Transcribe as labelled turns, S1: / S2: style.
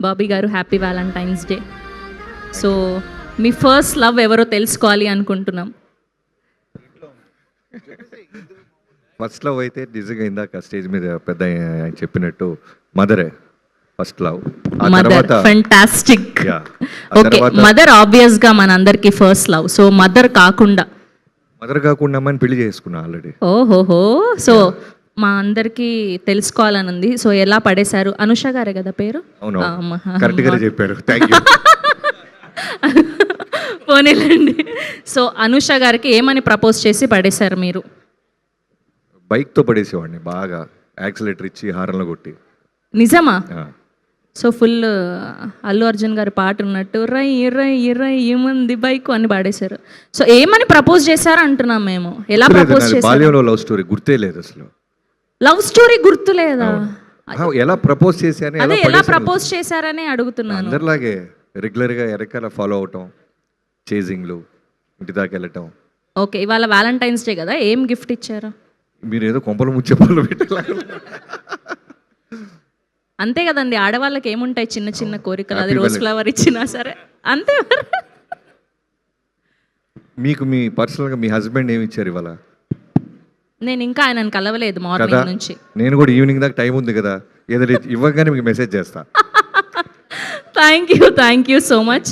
S1: బాబీ గారు happy Valentine's day. So మీ first love ఎవరో తెలుసుకోవాలి అనుకుంటున్నాం.
S2: ఫస్ట్ లవ్ అయితే నిజంగా ఇందాక స్టేజ్ మీద పెద్ద ఆయన చెప్పినట్టు మదరే first love.
S1: Mother fantastic. Okay, mother obvious గా మనందరికి ఫస్ట్ లవ్. సో మదర్ కాకుండా
S2: అమ్మాయిని పెళ్లి చేసుకున్నా ఆల్రెడీ.
S1: ఓహోహో, సో మా అందరికి తెలుసుకోవాలని ఉంది. సో ఎలా పడేశారు? అనుష గారే కదా పేరు?
S2: అవును, కరెక్ట్ గానే చెప్పారు. థాంక్యూ.
S1: పోనీలండి. సో అనుష గారికి ఏమని ప్రపోజ్ చేసి పడేశారు మీరు?
S2: బైక్తో పడేసేవాడిని, బాగా యాక్సిలేటర్ ఇచ్చి హారంలో కొట్టి.
S1: నిజమా? సో ఫుల్ అల్లు అర్జున్ గారి పాట ఉన్నట్టు రై రై రై ఏమంది బైక్ అని పాడేశారు. సో ఏమని ప్రపోజ్ చేశారు అంటున్నాం మేము. ఎలా ప్రపోజ్ చేశారు?
S2: బాల్యంలో లవ్ స్టోరీ గుర్తే లేదు అసలు.
S1: లవ్ స్టోరీ గుర్తులేదా?
S2: ఎలా ప్రపోజ్ చేశారని,
S1: అదే ఎలా ప్రపోజ్ చేశారని అడుగుతున్నాను.
S2: అందరిలాగే రెగ్యులర్గా ఎరకాల ఫాలో అవటం, చేజింగ్లు, ఇంటి దాకా వెళ్ళటం.
S1: ఓకే, ఇవాళ వ్యాలంటైన్స్ డే కదా, ఏం గిఫ్ట్ ఇచ్చారు?
S2: మీరు ఏదో కొంపలు ముచ్చే పనులు పెట్టాల.
S1: అంతే కదండి, ఆడవాళ్ళకి ఏముంటాయి చిన్న చిన్న కోరికలు. అది రోజ్ ఫ్లవర్ ఇచ్చినా సరే అంతే.
S2: మీకు మీ పర్సనల్గా మీ హస్బెండ్ ఏమి ఇచ్చారు ఇవాళ?
S1: నేను ఇంకా ఆయనను కలవలేదు మార్నింగ్ నుంచి.
S2: నేను కూడా ఈవినింగ్ దాకా టైం ఉంది కదా, ఏదో ఇవ్వగానే మీకు మెసేజ్ చేస్తా.
S1: Thank you so much.